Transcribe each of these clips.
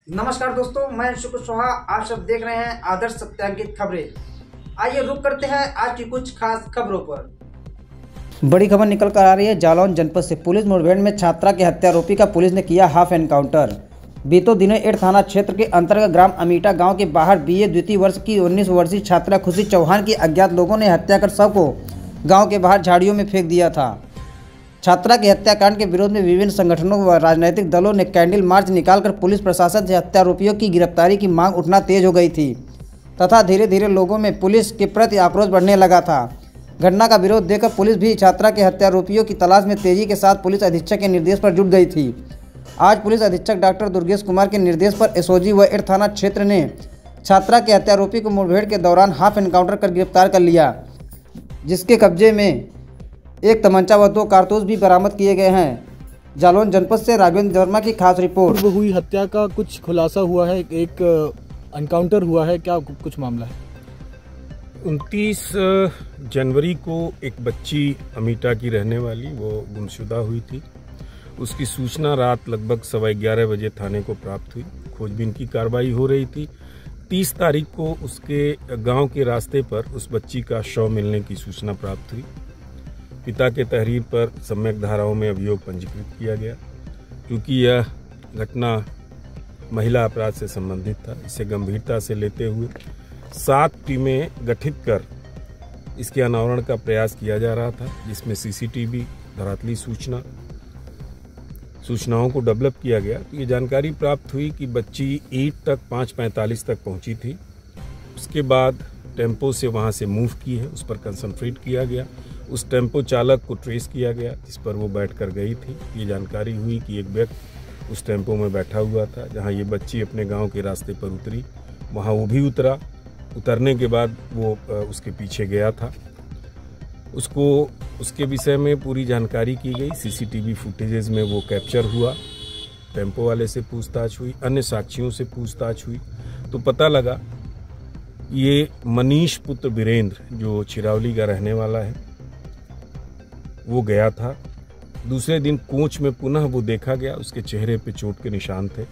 नमस्कार दोस्तों, मैं शुक्र सोहा। आप सब देख रहे हैं आदर्श सत्यांकित खबरें। आइए रुक करते हैं आज की कुछ खास खबरों पर। बड़ी खबर निकल कर आ रही है जालौन जनपद से। पुलिस मुठभेड़ में छात्रा के हत्यारोपी का पुलिस ने किया हाफ एनकाउंटर। बीते दिनों एड थाना क्षेत्र के अंतर्गत ग्राम अमीटा गांव के बाहर बीए द्वितीय वर्ष की 19 वर्षीय छात्रा खुशी चौहान की अज्ञात लोगों ने हत्या कर शव को गाँव के बाहर झाड़ियों में फेंक दिया था। छात्रा के हत्याकांड के विरोध में विभिन्न संगठनों व राजनीतिक दलों ने कैंडल मार्च निकालकर पुलिस प्रशासन से हत्यारोपियों की गिरफ्तारी की मांग उठना तेज हो गई थी तथा धीरे धीरे लोगों में पुलिस के प्रति आक्रोश बढ़ने लगा था। घटना का विरोध देकर पुलिस भी छात्रा के हत्यारोपियों की तलाश में तेजी के साथ पुलिस अधीक्षक के निर्देश पर जुट गई थी। आज पुलिस अधीक्षक डॉक्टर दुर्गेश कुमार के निर्देश पर एसओजी व एड थाना क्षेत्र ने छात्रा के हत्यारोपी को मुठभेड़ के दौरान हाफ एनकाउंटर कर गिरफ्तार कर लिया, जिसके कब्जे में एक तमंचा व 2 कारतूस भी बरामद किए गए हैं। जालौन जनपद से राघवेंद्र वर्मा की खास रिपोर्ट। पूर्व हुई हत्या का कुछ खुलासा हुआ है, एक एनकाउंटर हुआ है, क्या कुछ मामला है? 29 जनवरी को एक बच्ची अमीटा की रहने वाली वो गुमशुदा हुई थी। उसकी सूचना रात लगभग 11:15 बजे थाने को प्राप्त हुई। खोजबीन की कार्रवाई हो रही थी। 30 तारीख को उसके गांव के रास्ते पर उस बच्ची का शव मिलने की सूचना प्राप्त हुई। पिता के तहरीर पर सम्यक धाराओं में अभियोग पंजीकृत किया गया। क्योंकि यह घटना महिला अपराध से संबंधित था, इसे गंभीरता से लेते हुए 7 टीमें गठित कर इसके अनावरण का प्रयास किया जा रहा था, जिसमें सीसीटीवी, धरातली सूचनाओं को डेवलप किया गया। तो ये जानकारी प्राप्त हुई कि बच्ची ईट तक 5:45 तक पहुंची थी। उसके बाद टेम्पो से वहां से मूव की है, उस पर कंसंट्रेट किया गया। उस टेम्पो चालक को ट्रेस किया गया जिस पर वो बैठकर गई थी। ये जानकारी हुई कि एक व्यक्ति उस टेम्पो में बैठा हुआ था। जहां ये बच्ची अपने गांव के रास्ते पर उतरी, वहां वो भी उतरा। उतरने के बाद वो उसके पीछे गया था। उसके विषय में पूरी जानकारी की गई। सीसीटीवी फुटेजेस में वो कैप्चर हुआ। टेम्पो वाले से पूछताछ हुई, अन्य साक्षियों से पूछताछ हुई, तो पता लगा ये मनीष पुत्र वीरेंद्र जो चिरावली का रहने वाला है, वो गया था। दूसरे दिन कोच में पुनः वो देखा गया। उसके चेहरे पे चोट के निशान थे।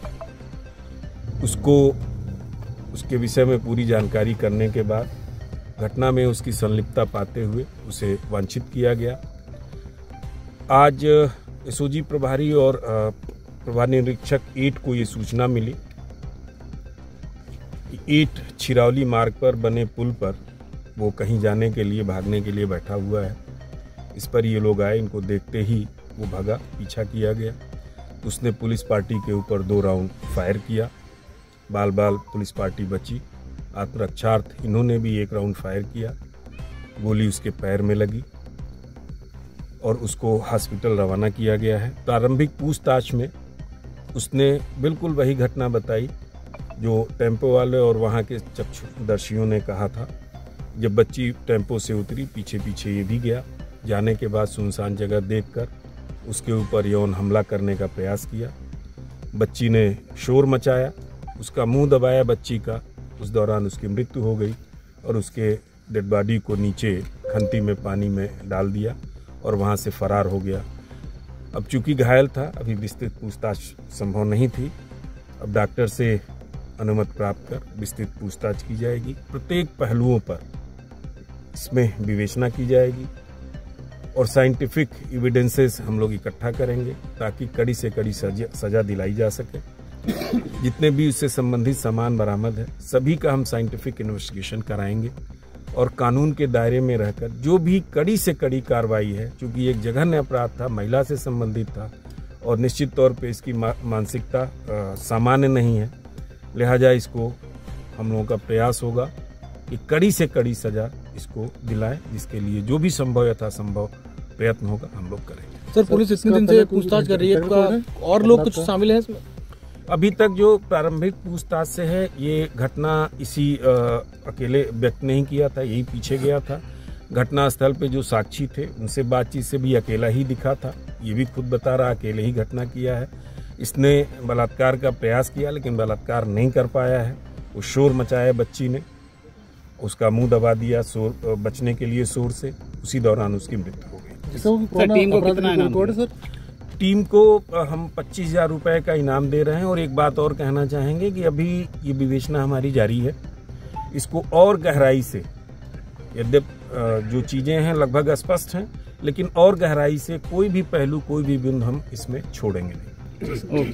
उसके विषय में पूरी जानकारी करने के बाद घटना में उसकी संलिप्तता पाते हुए उसे वांछित किया गया। आज एसओजी प्रभारी और प्रभारी निरीक्षक 8 को ये सूचना मिली कि 8 चिरावली मार्ग पर बने पुल पर वो कहीं जाने के लिए, भागने के लिए बैठा हुआ है। इस पर ये लोग आए, इनको देखते ही वो भागा। पीछा किया गया। उसने पुलिस पार्टी के ऊपर 2 राउंड फायर किया। बाल पुलिस पार्टी बची। आत्मरक्षार्थ इन्होंने भी 1 राउंड फायर किया। गोली उसके पैर में लगी और उसको हॉस्पिटल रवाना किया गया है। प्रारंभिक पूछताछ में उसने बिल्कुल वही घटना बताई जो टेम्पो वाले और वहाँ के चक्षुदर्शियों ने कहा था। जब बच्ची टेम्पो से उतरी, पीछे पीछे ये भी गया। जाने के बाद सुनसान जगह देखकर उसके ऊपर यौन हमला करने का प्रयास किया। बच्ची ने शोर मचाया, उसका मुंह दबाया बच्ची का। उस दौरान उसकी मृत्यु हो गई और उसके डेड बॉडी को नीचे खंती में पानी में डाल दिया और वहां से फरार हो गया। अब चूंकि घायल था, अभी विस्तृत पूछताछ संभव नहीं थी। अब डॉक्टर से अनुमति प्राप्त कर विस्तृत पूछताछ की जाएगी। प्रत्येक पहलुओं पर इसमें विवेचना की जाएगी और साइंटिफिक एविडेंसेस हम लोग इकट्ठा करेंगे ताकि कड़ी से कड़ी सजा दिलाई जा सके। जितने भी उससे संबंधित सामान बरामद है, सभी का हम साइंटिफिक इन्वेस्टिगेशन कराएंगे और कानून के दायरे में रहकर जो भी कड़ी से कड़ी कार्रवाई है, क्योंकि एक जघन्य अपराध था, महिला से संबंधित था और निश्चित तौर पे इसकी मानसिकता सामान्य नहीं है, लिहाजा इसको हम लोगों का प्रयास होगा कि कड़ी से कड़ी सजा इसको दिलाएं, जिसके लिए जो भी संभव यथासंभव प्रयत्न होगा हम लोग करेंगे। सर, पुलिस इतने दिन से पूछताछ कर रही है, और लोग कुछ शामिल हैं इसमें? अभी तक जो प्रारंभिक पूछताछ से है, ये घटना इसी अकेले व्यक्ति नहीं किया था, यही पीछे गया था। घटना स्थल पे जो साक्षी थे उनसे बातचीत से भी अकेला ही दिखा था। ये भी खुद बता रहा अकेले ही घटना किया है। इसने बलात्कार का प्रयास किया लेकिन बलात्कार नहीं कर पाया है। वो शोर मचाया बच्ची ने, उसका मुंह दबा दिया शोर बचने के लिए शोर से। उसी दौरान उसकी मृत्यु हो गई। टीम को कितना इनाम? टीम को हम 25,000 रुपए का इनाम दे रहे हैं। और एक बात और कहना चाहेंगे कि अभी ये विवेचना हमारी जारी है, इसको और गहराई से, यद्यपि जो चीज़ें हैं लगभग स्पष्ट हैं, लेकिन और गहराई से कोई भी पहलू, कोई भी बिंदु हम इसमें छोड़ेंगे नहीं।